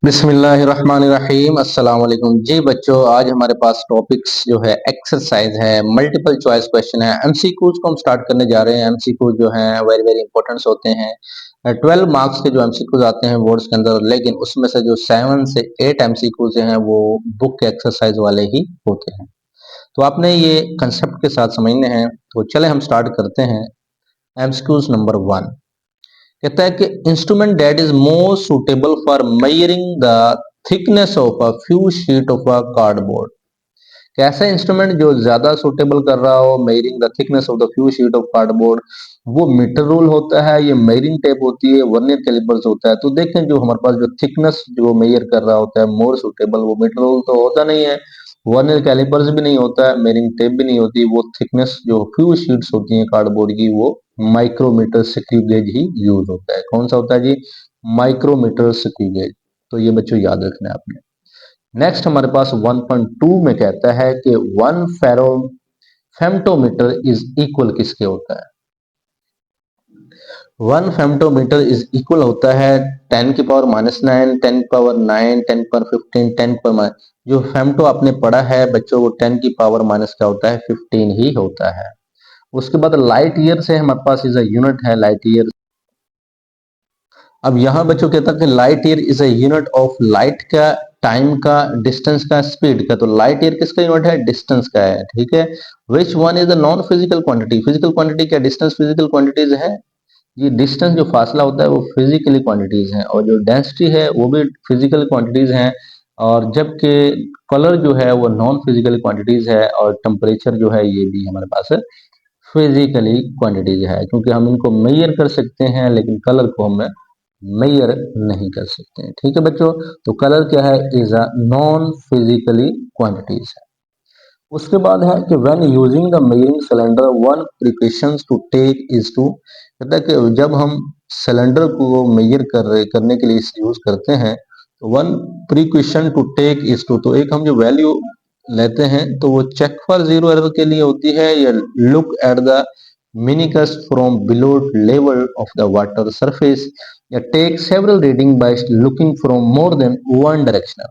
बिस्मिल्लाहिर्रहमानिर्रहीम अस्सलाम वालेकुम जी बच्चों। आज हमारे पास टॉपिक्स जो है एक्सरसाइज है, मल्टीपल चॉइस क्वेश्चन है, एमसीक्यूज को हम स्टार्ट करने जा रहे हैं। एमसीक्यूज जो हैं वेरी वेरी इंपॉर्टेंट होते हैं। 12 मार्क्स के जो एमसीक्यूज आते हैं बोर्ड्स के अंदर, लेकिन उसमें से जो 7 से 8 एमसीक्यूज हैं वो बुक के एक्सरसाइज वाले ही होते हैं। तो आपने ये कंसेप्ट के साथ समझने हैं, तो चले हम स्टार्ट करते हैं। एमसीक्यूज नंबर 1 कहता है कि instrument that is more suitable for measuring the thickness of a few sheet of a cardboard. कैसा इंस्ट्रूमेंट जो ज्यादा सुटेबल कर रहा हो measuring the thickness of the few sheet of cardboard, वो मीटर रूल होता है, ये मेजरिंग टेप होती है, वर्नियर कैलिपर्स होता है। तो देखें जो हमारे पास जो थिकनेस जो मेजर कर रहा होता है मोर सुटेबल, वो मीटर रूल तो होता नहीं है, वर्नियर कैलिपर्स भी नहीं होता है, मेजरिंग टेप भी नहीं होती। वो थिकनेस जो फ्यू शीट्स होती है कार्डबोर्ड की, वो माइक्रोमीटर स्क्रू गेज ही यूज होता है। कौन सा होता है जी? Micrometer screw gauge. तो ये बच्चों याद रखना है आपने। नेक्स्ट हमारे पास 1.2 में कहता है कि वन फेम्टोमीटर इज इक्वल किसके होता है? वन फेम्टोमीटर इज इक्वल होता है 10⁻⁹, 10⁻9, 10⁻15, 10 जो फेम्टो आपने पढ़ा है बच्चों, वो 10 की पावर माइनस क्या होता है? 15 ही होता है। उसके बाद लाइट ईयर से हमारे पास इज अ यूनिट है, लाइट ईयर। अब यहाँ बच्चों कहता है कि light year is a unit of light का, टाइम का, डिस्टेंस का, स्पीड का। तो लाइट ईयर किसका यूनिट है? डिस्टेंस का है, ठीक है। Which one is the non physical quantity? Physical quantity क्या डिस्टेंस फिजिकल क्वांटिटीज है? ये डिस्टेंस जो फासला होता है वो फिजिकली क्वांटिटीज हैं, और जो डेंसिटी है वो भी फिजिकल क्वांटिटीज हैं। और जबकि कलर जो है वो नॉन फिजिकल क्वांटिटीज है, और टेम्परेचर जो है ये भी हमारे पास फिजिकली क्वांटिटीज है, क्योंकि हम इनको मेजर कर सकते हैं लेकिन कलर को हम मेजर नहीं कर सकते हैं। ठीक है बच्चों, तो कलर क्या है? Is a non physically quantities है। उसके बाद है कि when using the measuring cylinder one precautions to take is to, कहता है कि जब हम सिलेंडर को मेजर करने के लिए यूज करते हैं, तो one precaution to take is to, तो एक हम जो वैल्यू लेते हैं तो वो चेक फॉर जीरो एरर के लिए होती है, या look at the meniscus from below level of the water surface, या take several reading by looking from more than one direction.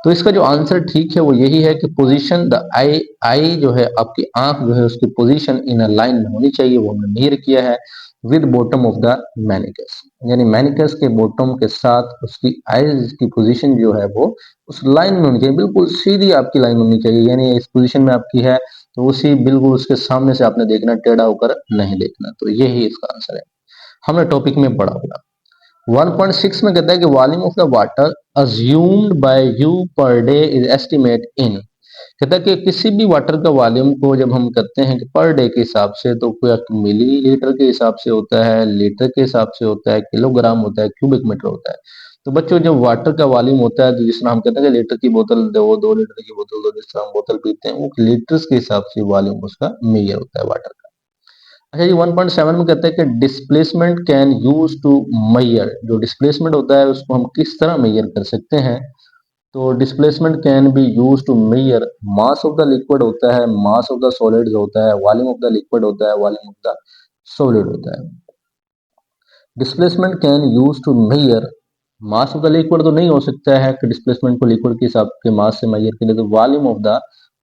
तो इसका जो आंसर ठीक है वो यही है कि पोजीशन द आई, आई जो है आपकी आंख जो है उसकी पोजीशन इन अ लाइन में होनी चाहिए, वो हमने मेजर किया है विद बॉटम ऑफ द मैनिकस, यानी मैनिकस के बॉटम के साथ उसकी आईज की पोजीशन जो है वो उस लाइन में होनी चाहिए, बिल्कुल सीधी आपकी लाइन होनी चाहिए। यानी इस पोजीशन में आपकी है तो उसी बिल्कुल उसके सामने से आपने देखना, टेढ़ा होकर नहीं देखना। तो यही इसका आंसर है, हमने टॉपिक में पढ़ा होगा। 1.6 में कहता है कि volume of the water assumed by you per day is estimate in, कहता है कि किसी भी वाटर का वॉल्यूम को जब हम करते हैं कि पर डे के हिसाब से, तो कोई मिलीलीटर के हिसाब से होता है, लीटर के हिसाब से होता है, किलोग्राम होता है, क्यूबिक मीटर होता है। तो बच्चों जब वाटर का वॉल्यूम होता है, तो जिस तरह हम कहते हैं कि लीटर की बोतल दो, 2 लीटर की बोतल दो, जिस तरह हम बोतल पीते हैं वो लीटर्स के हिसाब से वॉल्यूम उसका मेजर होता है वाटर का। अच्छा जी, 1.7 में कहते हैं कि displacement can use to measure, जो डिस्प्लेसमेंट होता है उसको हम किस तरह मेजर कर सकते हैं? तो displacement can be use to measure mass of the liquid होता है, मास ऑफ द सॉलिड्स होता है, वॉल्यूम ऑफ द लिक्विड होता है, वॉल्यूम ऑफ द सॉलिड होता है। Displacement can use to measure mass of the liquid, तो नहीं हो सकता है कि डिस्प्लेसमेंट को लिक्विड के हिसाब के मास से मेजर करें, तो वॉल्यूम ऑफ द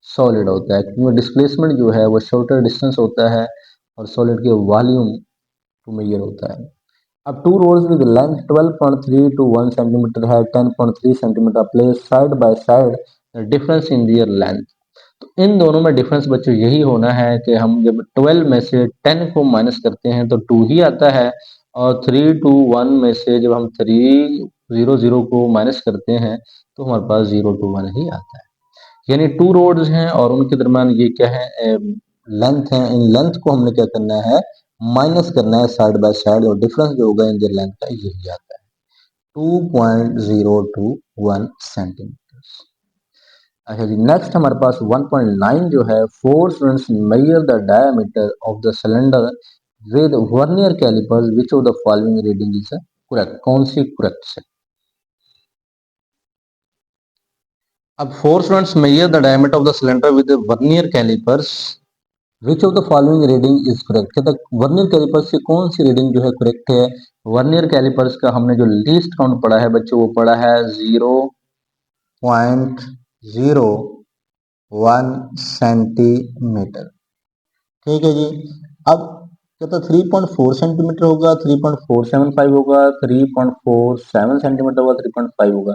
सॉलिड होता है, क्योंकि डिस्प्लेसमेंट जो है वो शॉर्टर डिस्टेंस होता है और सॉलिड के वॉल्यूम टू मेजर होता है। अब two rods with length 12.3 to 1 centimetre है, 10.3 centimetre place side by side, difference in their length. तो इन दोनों में डिफरेंस बच्चों यही होना है कि हम जब 12 में से 10 को माइनस करते हैं तो 2 ही आता है, और 3 to 1 में से जब हम 300 को माइनस करते हैं तो हमारे पास 0 to 1 ही आता है। यानी टू रोड्स हैं और उनके दरम्यान ये क्या है? लेंथ है। इन लेंथ को हमने क्या करना है? माइनस करना है साइड बाय साइड, और डिफरेंस जो होगा इन लेंथ का यही आता है, 2.021 सेंटीमीटर। अच्छा जी, नेक्स्ट हमारे पास 1.9 जो है, four students measure the diameter of the cylinder with vernier callipers, which of the following reading is correct? कौन सी करेक्ट है? अब four students measure the diameter of the cylinder with vernier callipers, which of the following reading is correct, कहता vernier callipers से कौन सी reading जो है correct है। वर्नियर कैलिपर्स का हमने जो लीस्ट काउंट पढ़ा है बच्चों, वो पढ़ा है 0.01 सेंटीमीटर। ठीक है जी। अब कहता 3.4 सेंटीमीटर होगा, 3.475 होगा, 3.47 सेंटीमीटर होगा, 3.5 होगा।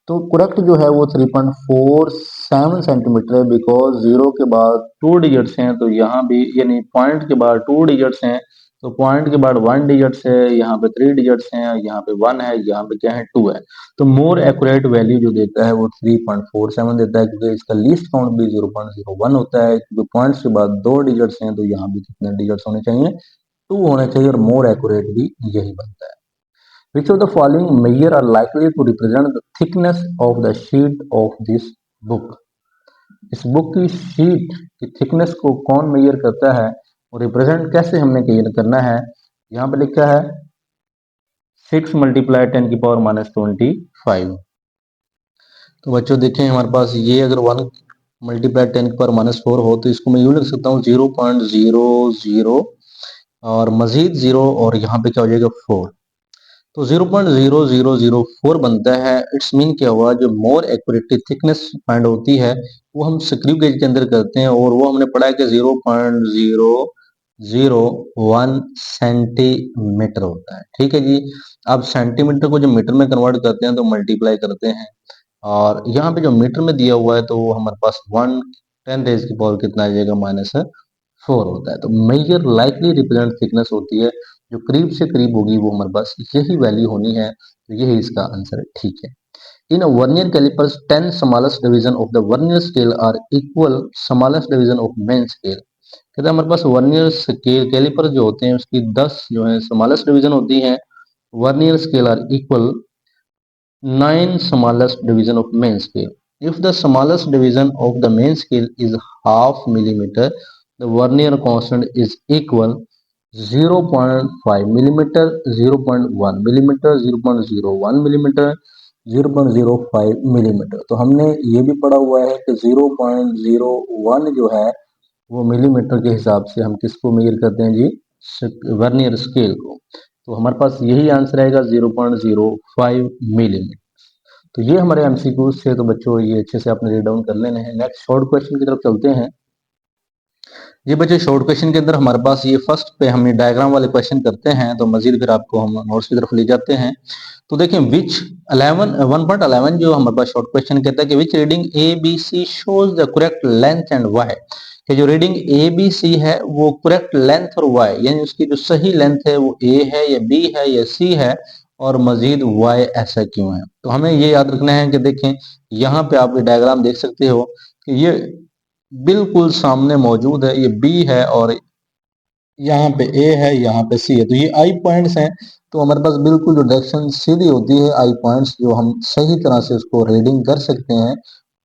तो करेक्ट जो है वो 3.47 सेंटीमीटर है, बिकॉज जीरो के बाद टू डिजिट्स हैं, तो यहाँ भी यानी पॉइंट के बाद टू डिजिट्स हैं, तो पॉइंट के बाद वन डिजिट्स है, यहाँ पे थ्री डिजिट्स हैं, यहाँ पे वन है, यहाँ पे क्या है टू है। तो मोर एक्यूरेट वैल्यू जो देता है वो 3.47 देता है, क्योंकि इसका लीस्ट काउंट भी 0.01 होता है, क्योंकि पॉइंट्स के बाद दो डिजिट्स हैं, तो यहाँ भी कितने डिजिट्स होने चाहिए, टू होने चाहिए, और मोर एक्यूरेट भी यही बनता है। Which of the following measure are likely to represent the thickness of the sheet of this book. इस बुक की शीट की थिकनेस को कौन मेजर करता है और रिप्रेजेंट कैसे हमने करना है। यहाँ पे लिखा है 6 मल्टीप्लाई 10⁻⁻25। तो बच्चों देखें हमारे पास ये अगर 1 मल्टीप्लाई 10⁻⁻4 हो, तो इसको मैं यूँ लिख सकता हूँ 0.00 और मजीद जीरो, और यहाँ पे क्या हो जाएगा 4। तो 0.0004 बनता है। इट्स मीन क्या हुआ, जो मोर एक्यूरेट थिकनेस फाइंड होती है वो हम स्क्रू गेज के अंदर करते हैं, और वो हमने पढ़ा है कि 0.001 सेंटीमीटर होता है। ठीक है जी। अब सेंटीमीटर को जो मीटर में कन्वर्ट करते हैं तो मल्टीप्लाई करते हैं, और यहाँ पे जो मीटर में दिया हुआ है तो वो हमारे पास 1 10 रेज़ की पावर कितना आ जाएगा, -4 होता है। तो मेजर लाइकली रिप्रेजेंट थिकनेस होती है, जो करीब से करीब होगी वो हमारे पास यही वैल्यू होनी है, तो यही इसका आंसर है। ठीक है। In vernier callipers 10 smallest division of the vernier scale are equal smallest division of main scale. कहते हैं हमारे पास वर्नियर स्केल कैलिपर जो होते हैं उसकी 10 जो है स्मॉलेस्ट डिवीजन होती हैं। Vernier scale are equal 9 smallest division of main scale. If the smallest division of the main scale is half millimeter, the vernier constant is equal 0.5 millimeter, 0.1 millimeter, 0.01 millimeter, 0.05 millimetre. तो हमने ये भी पढ़ा हुआ है कि 0.01 जो है वो मिलीमीटर के हिसाब से हम किसको मेजर करते हैं जी, वर्नियर स्केल को। तो हमारे पास यही आंसर आएगा 0.05 मिलीमीटर। तो ये हमारे एमसीक्यूज थे, तो बच्चों ये अच्छे से आपने रीड डाउन कर लेने हैं। नेक्स्ट शॉर्ट क्वेश्चन की तरफ चलते हैं। ये बच्चे शॉर्ट क्वेश्चन के अंदर हमारे पास ये फर्स्ट पे हम डायग्राम वाले क्वेश्चन करते हैं, तो मजीद फिर आपको हम नोट्स की तरफ ले जाते हैं। तो देखें विच 1.11 जो हमारे पास शॉर्ट क्वेश्चन कहता है कि which reading A B C shows the correct length and why, कि जो रीडिंग ए बी सी है वो करेक्ट लेंथ और वाई, यानी उसकी जो सही लेंथ है वो ए है या बी है या सी है, और मजीद वाई ऐसा क्यों है। तो हमें ये याद रखना है कि देखें यहाँ पे आप ये डायग्राम देख सकते हो कि ये बिल्कुल सामने मौजूद है, ये बी है और यहाँ पे ए है, यहाँ पे सी है, तो ये आई पॉइंट्स हैं। तो हमारे पास बिल्कुल जो डायरेक्शन सीधी होती है आई पॉइंट्स, जो हम सही तरह से उसको रीडिंग कर सकते हैं,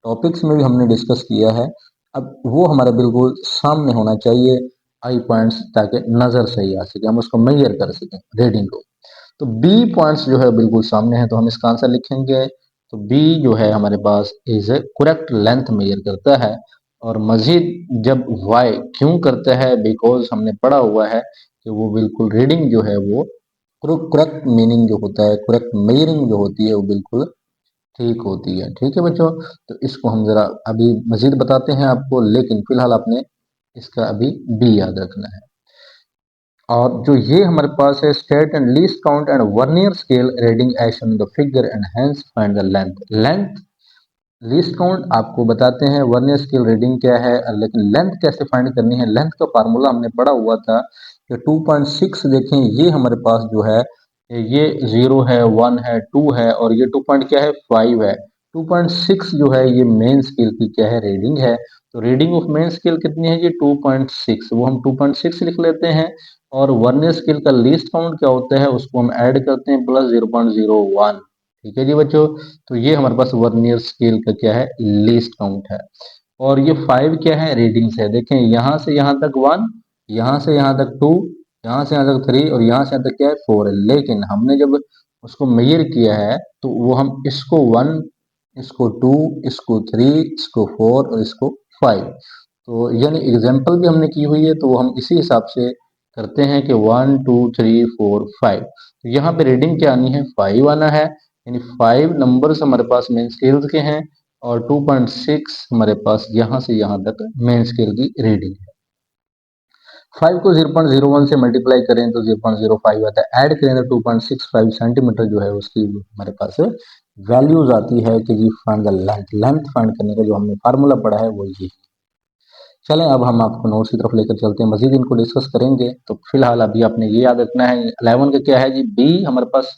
टॉपिक्स में भी हमने डिस्कस किया है। अब वो हमारे बिल्कुल सामने होना चाहिए आई पॉइंट्स, ताकि नजर सही आ सके, हम उसको मेजर कर सकें रीडिंग को। तो बी पॉइंट्स जो है बिल्कुल सामने है, तो हम इसका आंसर लिखेंगे। तो बी जो है हमारे पास is a correct length measure करता है। और मजीद जब वाई क्यों करता है, बिकॉज हमने पढ़ा हुआ है कि वो बिल्कुल रीडिंग जो है वो करेक्ट मीनिंग जो होता है, करेक्ट मेजरिंग जो होती है वो बिल्कुल ठीक होती है। ठीक है बच्चों, तो इसको हम जरा अभी मजीद बताते हैं आपको, लेकिन फिलहाल आपने इसका अभी बी याद रखना है। और जो ये हमारे पास है state and least count and vernier scale reading as in the figure and hence find the length. Least count आपको बताते हैं वर्नियर स्केल रीडिंग क्या है, लेकिन लेंथ कैसे फाइंड करनी है। लेंथ का फार्मूला हमने पढ़ा हुआ था कि 2.6, देखें ये हमारे पास जो है ये 0 है, 1 है, 2 है, और ये 2 पॉइंट क्या है 5 है। 2.6 जो है ये मेन स्केल की क्या है रीडिंग है। तो रीडिंग ऑफ मेन स्केल कितनी है जी 2.6, वो हम 2.6 लिख लेते हैं। और वर्नियर स्केल का लीस्ट काउंट क्या होता है उसको हम ऐड करते हैं प्लस 0.01। ठीक है जी बच्चों, तो ये हमारे पास वर्नियर स्केल का क्या है लीस्ट काउंट है। और ये 5 क्या है रीडिंग्स है, देखें यहाँ से यहाँ तक 1, यहाँ से यहाँ तक 2, यहाँ से यहाँ तक 3, और यहाँ से यहाँ तक क्या है 4 है। लेकिन हमने जब उसको मेजर किया है तो वो हम इसको 1, इसको 2, इसको 3, इसको 4 और इसको 5, तो यानी एग्जाम्पल भी हमने की हुई है, तो हम इसी हिसाब से करते हैं कि 1 2 3 4 5। तो यहाँ पे रीडिंग क्या आनी है, 5 आना है, यानी 5 नंबर्स हमारे पास मेन स्केल के हैं और 2.6 हमारे पास यहाँ से यहाँ तक मेन स्केल की रीडिंग है। 5 को 0.01 से मल्टीप्लाई करें तो 0.05 आता है, ऐड करें तो 2.65 सेंटीमीटर जो है उसकी हमारे पास वैल्यूज आती है कि जी फाइंड द लेंथ फाइंड करने का जो हमने फार्मूला पढ़ा है वो ये। चलें अब हम आपको नोट्स की तरफ लेकर चलते हैं, मजीद इनको डिस्कस करेंगे। तो फिलहाल अभी आपने ये याद रखना है 11 का क्या है जी, बी हमारे पास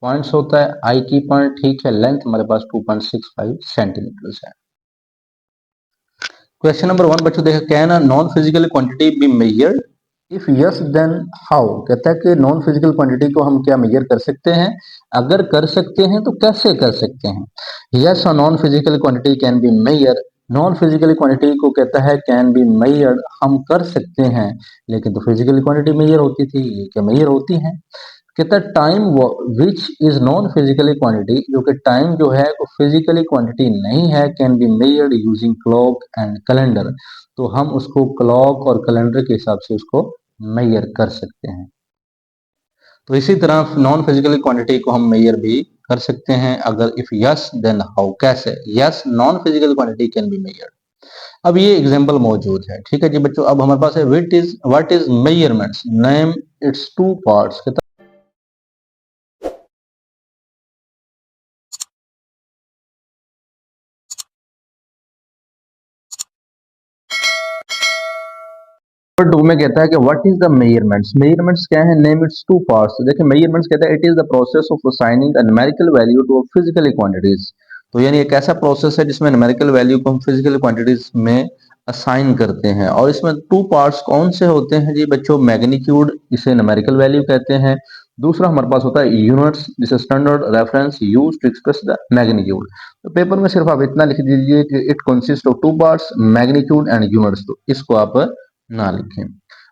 पॉइंट्स होता है, आई की पॉइंट ठीक है, लेंथ हमारे पास 2.65 सेंटीमीटर है। क्वेश्चन नंबर 1 बच्चों देखो, can a non physical quantity be measured, if yes then how. कहता है कि नॉन फिजिकल क्वांटिटी को हम क्या मेजर कर सकते हैं, अगर कर सकते हैं तो कैसे कर सकते हैं। यस और non physical quantity can be measure, non physical quantity को कहता है कैन बी मेजर्ड, हम कर सकते हैं, लेकिन तो फिजिकल क्वांटिटी मेजर होती थी, ये क्या मेजर होती है। कहता है time which is non physically quantity, जो कि टाइम जो है वो फिजिकली क्वांटिटी नहीं है, can be measured using clock and calendar, तो हम उसको क्लॉक और कैलेंडर के हिसाब से उसको मेजर कर सकते हैं। तो इसी तरह नॉन फिजिकल क्वांटिटी को हम मेजर भी कर सकते हैं, अगर इफ यस देन हाउ, कैसे। Yes non physical quantity can be measured. अब ये एग्जांपल मौजूद है, ठीक है जी बच्चों। अब हमारे पास है what is measurements, name its two parts. Number 2 में कहता है कि what is the measurements, measurements क्या है, नेम इट्स टू पार्ट्स। देखिए मेजरमेंट्स कहता है it is the process of assigning a numerical value to physical quantities. तो यानी एक ऐसा प्रोसेस है जिसमें न्यूमेरिकल वैल्यू को हम फिजिकल क्वांटिटीज में असाइन करते हैं, और इसमें टू पार्ट्स कौन से होते हैं जी बच्चों, मैग्नीट्यूड इसे न्यूमेरिकल वैल्यू कहते हैं, दूसरा हमारे पास होता है यूनिट्स, जिसे standard reference use to express the magnitude. तो पेपर में सिर्फ आप इतना लिख दीजिए कि it consist of two parts magnitude and units, तो इसको आप ना लिखें।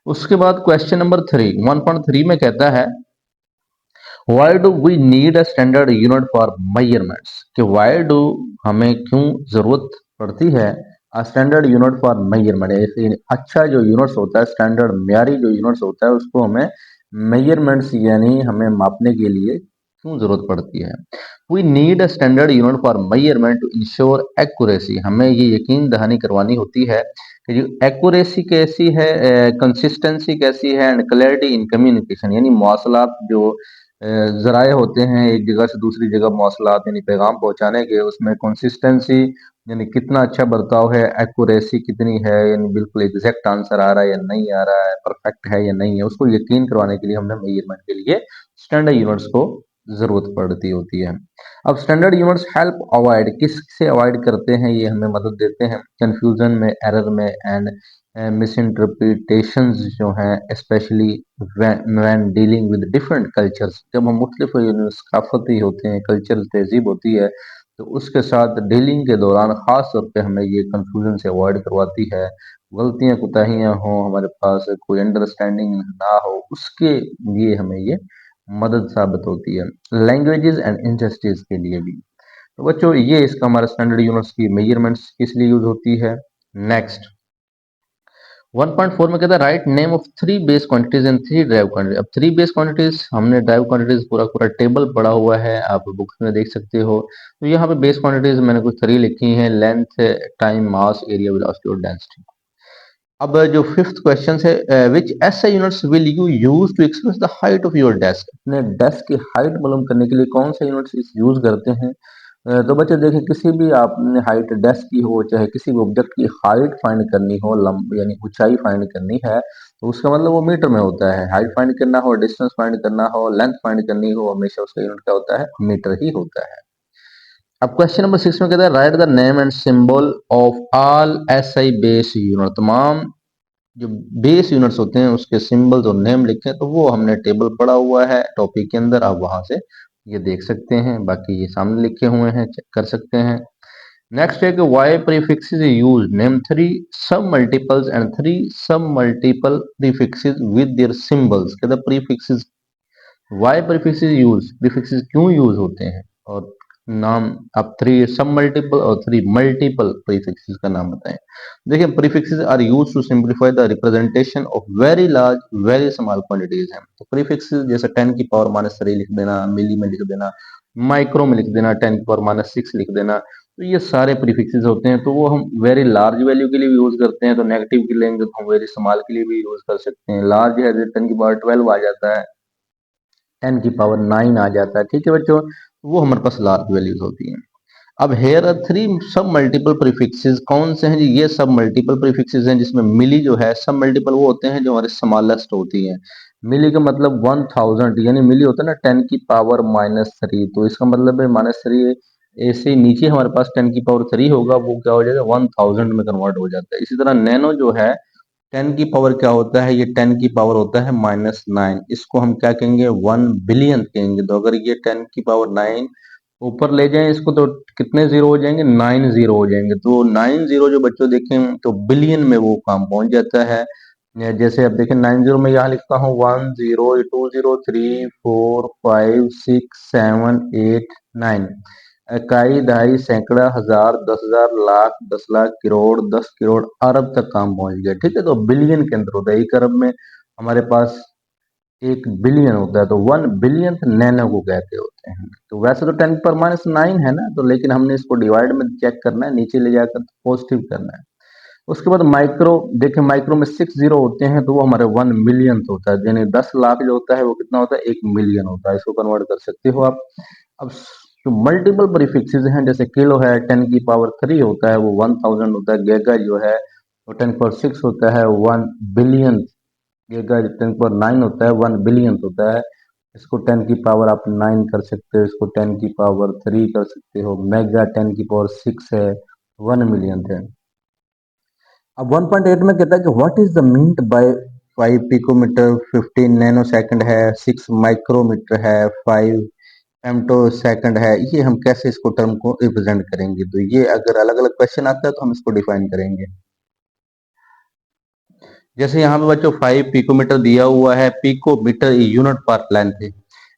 उसके बाद क्वेश्चन नंबर 3 1.3 में कहता है why do we need a standard unit for measurements, कि व्हाई डू हमें क्यों जरूरत पड़ती है a standard unit for measurement, अच्छा जो यूनिट्स होता है, स्टैंडर्ड म्यारी जो यूनिट्स होता है उसको हमें मेजरमेंट्स यानी हमें मापने के लिए क्यों जरूरत पड़ती है। We need a standard unit for measurement to ensure accuracy, हमें ये यकीन दहानी करवानी होती है कि जो एक्यूरेसी कैसी है, कंसिस्टेंसी कैसी है, एंड क्लैरिटी इन कम्युनिकेशन, यानी मौसलात जो जराए होते हैं एक जगह से दूसरी जगह मौसलात यानी पैगाम पहुंचाने के, उसमें कंसिस्टेंसी यानी कितना अच्छा बर्ताव है, एक्यूरेसी कितनी है, यानी बिल्कुल एग्जैक्ट आंसर आ रहा है या नहीं आ रहा है, परफेक्ट है या नहीं है, उसको यकीन करवाने के लिए हमने मेजरमेंट के लिए स्टैंडर्ड यूनिट्स को जरूरत पड़ती होती है। अब स्टैंडर्ड यूनिट्स हेल्प अवॉइड, किससे अवॉइड करते हैं, ये हमें मदद देते हैं कंफ्यूजन में, एरर में, एंड मिस इंटरप्रिटेशंस जो हैं, specially when dealing with different cultures, जब हम मुख्तलिफ सकाफती होते हैं, कल्चरल तहजीब होती है, तो उसके साथ डीलिंग के दौरान ख़ास तौर पे हमें ये कंफ्यूजन से अवॉइड करवाती है, गलतियाँ कोताहियाँ हों, हमारे पास कोई अंडरस्टैंडिंग ना हो, उसके लिए हमें ये मदद साबित होती है, लैंग्वेजेस एंड इंडस्ट्रीज के लिए भी। तो बच्चों ये इसका हमारा स्टैंडर्ड यूनिट्स की मेजरमेंट्स किस लिए यूज होती है। नेक्स्ट 1.4 में कहता है write name of three base quantities and three drive quantities. अब थ्री बेस क्वांटिटीज, हमने ड्राइव क्वांटिटीज पूरा पूरा टेबल पड़ा हुआ है, आप बुक्स में देख सकते हो। तो यहाँ पे बेस क्वांटिटीज मैंने कुछ थ्री लिखी हैं, length, time, mass, area, velocity और डेंसिटी। अब जो फिफ्थ क्वेश्चन है, which SI units will you use to express the height of your desk, अपने डेस्क की हाइट मालूम करने के लिए कौन से यूनिट्स यूज करते हैं। तो बच्चे देखिए, किसी भी आपने हाइट डेस्क की हो, चाहे किसी भी ऑब्जेक्ट की हाइट फाइंड करनी हो, यानी ऊंचाई फाइंड करनी है, तो उसका मतलब वो मीटर में होता है। हाइट फाइंड करना हो, डिस्टेंस फाइंड करना हो, लेंथ फाइंड करनी हो, हमेशा उसका यूनिट क्या होता है, मीटर ही होता है। अब क्वेश्चन नंबर 6 में कहता है right the name and symbol of all SI base unit, तमाम जो बेस यूनिट्स होते हैं उसके सिंबल्स और नेम लिखे, तो वो हमने टेबल पढ़ा हुआ है टॉपिक के अंदर, आप वहां से ये देख सकते हैं, बाकी ये सामने लिखे हुए हैं, चेक कर सकते हैं। नेक्स्ट है कि why prefixes use, name three sub multiples and three sub multiple prefixes with their symbols. कहता prefixes, why prefixes use, prefixes क्यों यूज होते हैं, और नाम आप थ्री सब मल्टीपल और थ्री मल्टीपल प्रीफिक्सेस का नाम बताएं। देखिए prefixes are used to simplify the representation of very large very small quantities हैं। तो प्रीफिक्सेस जैसे 10 की पावर माइनस 3 लिख देना, मिली में लिख देना, माइक्रो में लिख देना, 10 की पावर माइनस 6 लिख देना, तो ये सारे प्रीफिक्सेस होते हैं। तो वो हम वेरी लार्ज वैल्यू के लिए भी यूज करते हैं, तो नेगेटिव के लेंगे तो हम वेरी स्मॉल के लिए भी यूज कर सकते हैं। लार्ज है 10 की पावर 12 आ जाता है, 10 की पावर 9 आ जाता है, ठीक है बच्चों, वो हमारे पास लार्ज वैल्यूज होती हैं। अब hair are three sub multiple prefixes, कौन से हैं जी? ये सब मल्टीपल प्रीफिक्सेस हैं, जिसमें मिली जो है सब मल्टीपल वो होते हैं जो हमारे स्मॉलेस्ट होती हैं। मिली का मतलब 1000, यानी मिली होता है ना 10 की पावर माइनस 3, तो इसका मतलब है माइनस 3 ऐसे नीचे हमारे पास 10 की पावर 3 होगा, वो क्या हो जाएगा 1000 में कन्वर्ट हो जाता है। इसी तरह नैनो जो है 10 की पावर क्या होता है? ये 10 की पावर होता है -9, इसको हम क्या कहेंगे? 1 बिलियन कहेंगे। तो अगर ये 10 की पावर 9 ऊपर ले जाएं इसको तो कितने जीरो हो जाएंगे? 9 जीरो हो जाएंगे। तो 9 जीरो जो बच्चों देखें तो बिलियन में वो काम पहुंच जाता है। जैसे अब देखें 9 जीरो में यहाँ लिखता हूँ 10, 2, 0, 3, 4, 5, 6, 7, 8, 9, इकाई, दहाई, सैकड़ा, हजार, 10,000, लाख, 10 लाख, करोड़, 10 करोड़, अरब तक काम पहुंच गया, ठीक है। तो बिलियन के अंदर होता है। 1 अरब में हमारे पास 1 बिलियन होता है, तो 1 बिलियन नैनो को कहते होते हैं। तो वैसे तो 10 पर -9 है ना, तो लेकिन हमने इसको डिवाइड में चेक करना है, नीचे ले जाकर पॉजिटिव करना है। उसके बाद माइक्रो, देखें माइक्रो में 6 जीरो होते हैं, तो वो हमारे 1 मिलियन होता है, यानी 10 लाख जो होता है वो कितना होता है? 1 मिलियन होता है। इसको कन्वर्ट कर सकते हो आप। अब जो मल्टीपल प्रीफिक्सेस हैं, जैसे किलो है 10 की पावर 3 होता है, वो 1000 होता है। गीगा जो है वो 10 की पावर 6 होता है, 1 बिलियन। गीगा 10 की पावर 9 होता है, 1 बिलियन होता है। इसको 10 की पावर आप 9 कर सकते हो, इसको 10 की पावर 3 कर सकते हो। मेगा 10 की पावर 6 है, 1 मिलियन है। अब 1.8 में कहता है कि what is the meet by 5 picometre, 15 nano second है, 6 माइक्रोमीटर है, 5 फेम्टो सेकंड है। ये हम कैसे इसको टर्म को रिप्रेजेंट करेंगे? तो ये अगर अलग अलग क्वेश्चन आता है तो हम इसको डिफाइन करेंगे। जैसे यहाँ पे बच्चों 5 पिकोमीटर दिया हुआ है, पिकोमीटर यूनिट पर लेंथ है,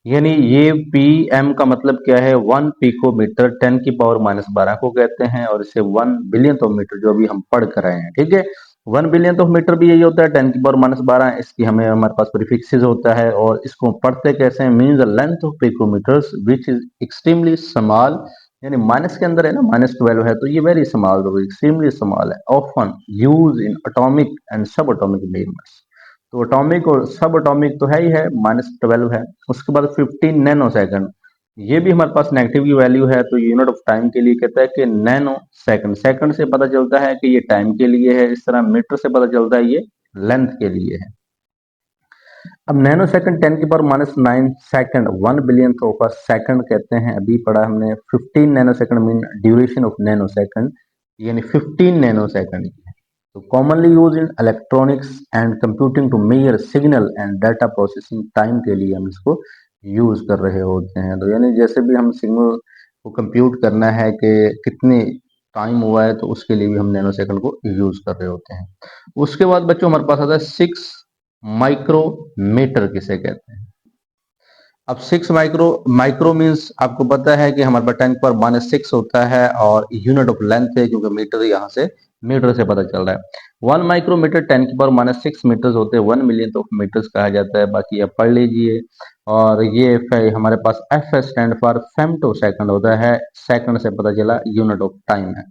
यानी ये पी एम का मतलब क्या है? 1 पिकोमीटर 10 की पावर -12 को कहते हैं, और इसे 1 बिलियन ऑफ मीटर जो अभी हम पढ़ कर रहे हैं, ठीक है। 1 बिलियन ऑफ मीटर भी यही होता है, 10 की पावर -12, इसकी हमें हमारे पास प्रीफिक्सेस होता है। और इसको पढ़ते कैसे हैं? Means the length of picometres which is extremely small, यानी माइनस के अंदर है ना, -12 है, तो ये वेरी स्मॉल, तो एक्सट्रीमली स्मॉल है। Often use in atomic and सब एटॉमिक मेजरमेंट्स, तो एटॉमिक और सब एटॉमिक तो है ही है, -12 है। उसके बाद 15 नैनो सेकंड, ये भी हमारे पास नेगेटिव की वैल्यू है, तो यूनिट ऑफ टाइम के लिए कहता है कि नैनो सेकंड। सेकंड से पता चलता है कि ये टाइम के लिए है, इस तरह मीटर से पता चलता है ये लेंथ के लिए है। अब नैनो सेकंड 10 की power -9 second, 1 billion of a second कहते हैं, अभी पढ़ा हमने। 15 nano second mean duration of nano second, यानी 15 नैनो सेकंड। तो commonly use in electronics and computing to measure signal and data processing time के लिए हम इसको यूज कर रहे होते हैं। तो यानी जैसे भी हम सिग्नल को कंप्यूट करना है कि कितने टाइम हुआ है, तो उसके लिए भी हम नैनो सेकंड को यूज कर रहे होते हैं। उसके बाद बच्चों हमारे पास आता है 6 माइक्रोमीटर, किसे कहते हैं? अब 6 माइक्रो, माइक्रो मीन्स आपको पता है कि हमारे पास 10 पर -6 होता है, और यूनिट ऑफ लेंथ है, क्योंकि मीटर यहाँ से मीटर से पता चल रहा है। 1 माइक्रोमीटर 10 की पावर -6 मीटर्स होते हैं, 1 मिलियन ऑफ मीटर्स कहा जाता है। बाकी आप पढ़ लीजिए। और ये हमारे पास F stand for femtosecond होता है, सेकंड से पता चला यूनिट ऑफ टाइम है।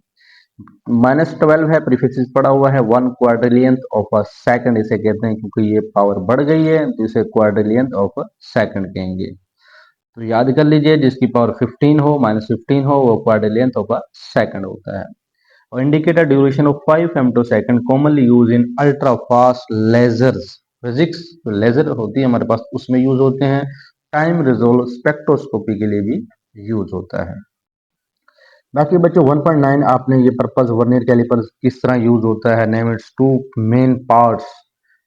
-12 है, प्रीफिक्स पड़ा हुआ है। 1 क्वाड्रिलियंथ ऑफ अ सेकंड इसे कहते हैं, क्योंकि ये पावर बढ़ गई है, तो इसे क्वाड्रिलियंथ ऑफ अ सेकंड कहेंगे। तो याद कर लीजिए, जिसकी पावर 15 हो, -15 हो, वो क्वाड्रिलियंथ ऑफ अ सेकंड होता है। और indicator duration of 5 femto second, commonly use in ultra fast lasers, physics तो लेजर होती है हमारे पास, उसमें यूज होते हैं। टाइम रिजोल्व स्पेक्ट्रोस्कोपी के लिए भी यूज होता है। बाकी बच्चों 1.9 आपने ये पर्पस वर्नियर कैलिपर किस तरह यूज होता है, name its two main parts,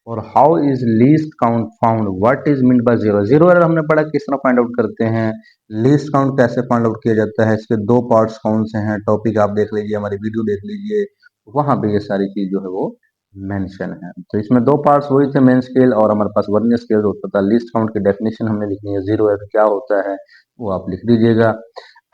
और how is least count found, what is mean by zero, zero error हमने पढ़ा किस तरह फाइंड आउट करते हैं। लीस्ट काउंट कैसे फाइंड आउट किया जाता है, इसके 2 पार्ट्स कौन से हैं, टॉपिक आप देख लीजिए, हमारी वीडियो देख लीजिए, वहां पे ये सारी चीज जो है वो मेंशन है। तो इसमें 2 पार्ट्स वही थे, मेन स्केल और हमारे पास वर्नियर स्केल होता था। लीस्ट काउंट की डेफिनेशन हमने लिखनी है, जीरो एरर क्या होता है वो आप लिख दीजिएगा।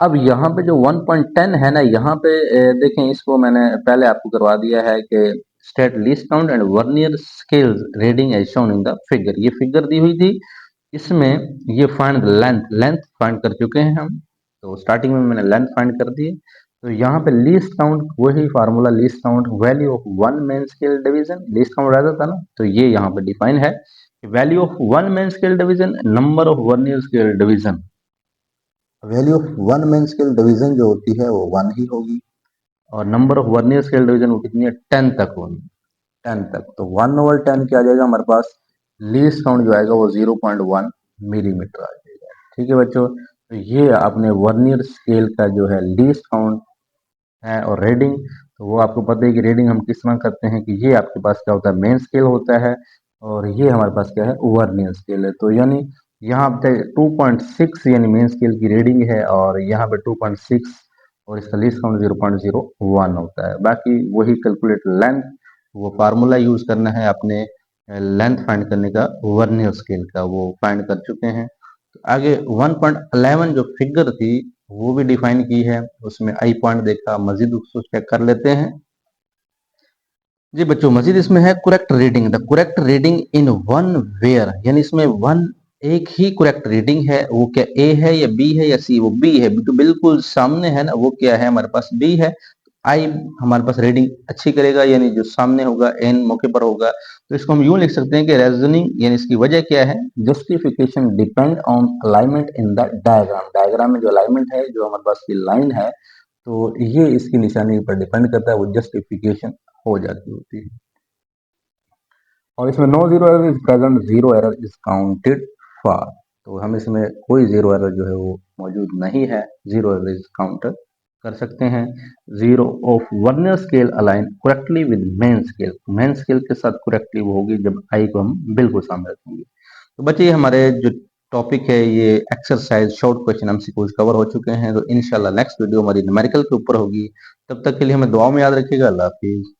अब यहाँ पे जो 1.10 है ना, यहाँ पे देखें, इसको मैंने पहले आपको करवा दिया है कि state least count and vernier scale reading as shown in the figure. ये फिगर दी हुई थी, इसमें ये फाइंड लेंथ, लेंथ फाइंड कर चुके हैं हम। तो स्टार्टिंग में मैंने लेंथ फाइंड कर दी। तो यहाँ पे लीस्ट काउंट, वही formula least count, value of one main scale division, least count रहता था ना, तो ये यहाँ पे डिफाइन है, value of one main scale division, number of vernier scale division. Value of one main scale division जो होती है वो 1 ही होगी, और number of vernier scale division वो कितनी है, 10 तक होगी, 10 तक। तो 1/10 क्या आ जाएगा हमारे पास, लीस्ट काउंट जो आएगा वो 0.1 मिलीमीटर आ जाएगा। ठीक है बच्चों, तो ये आपने वर्नियर स्केल का जो है लीस्ट काउंट है, और रीडिंग, तो वो आपको पता है कि रीडिंग हम किस तरह करते हैं कि ये आपके पास क्या होता है, मेन स्केल होता है, और ये हमारे पास क्या है, वर्नियर स्केल है। तो यानी यहाँ पे 2.6 यानी मेन स्केल की रीडिंग है, और यहाँ पे 2.6, और इसका लीस्ट काउंट 0.01 होता है। बाकी वही कैलकुलेट लेंथ, वो फार्मूला यूज करना है अपने लेंथ फाइंड करने का, वर्नियर स्केल का, वो फाइंड कर चुके हैं। तो आगे 1.11 जो फिगर थी वो भी डिफाइन की है, उसमें आई पॉइंट देखा, मजीद उसको चेक कर लेते हैं। जी बच्चों, मजीद इसमें है correct reading, the correct reading in one where, यानी इसमें वन एक ही करेक्ट रीडिंग है, वो क्या ए है या बी है या सी, वो बी है, तो बिल्कुल सामने है ना, वो क्या है हमारे पास, बी है। आई हमारे पास रीडिंग अच्छी करेगा, यानी जो सामने होगा, एन मौके पर होगा। तो इसको हम यूं लिख सकते हैं कि रीजनिंग, यानी इसकी वजह क्या है, justification depend on alignment in the diagram, diagram में जो अलाइनमेंट है, जो हमारे पास की लाइन है, तो ये इसकी निशानी पर डिपेंड करता है, वो जस्टिफिकेशन हो जाती होती है। और इसमें no zero error is present, zero error is counted for, तो हम इसमें कोई जीरो एरर जो है वो मौजूद नहीं है, जीरो एरर इज काउंटर कर सकते हैं। Zero of vernier scale align correctly with main scale, main scale के साथ करेक्टली वो होगी जब आई को हम बिल्कुल सामने रखेंगे। तो बच्चे, हमारे जो टॉपिक है ये exercise short question MCQs cover हो चुके हैं। तो इंशाल्लाह नेक्स्ट वीडियो हमारी न्यूमेरिकल के ऊपर होगी। तब तक के लिए हमें दुआओं में याद रखिएगा। अल्लाह हाफिज।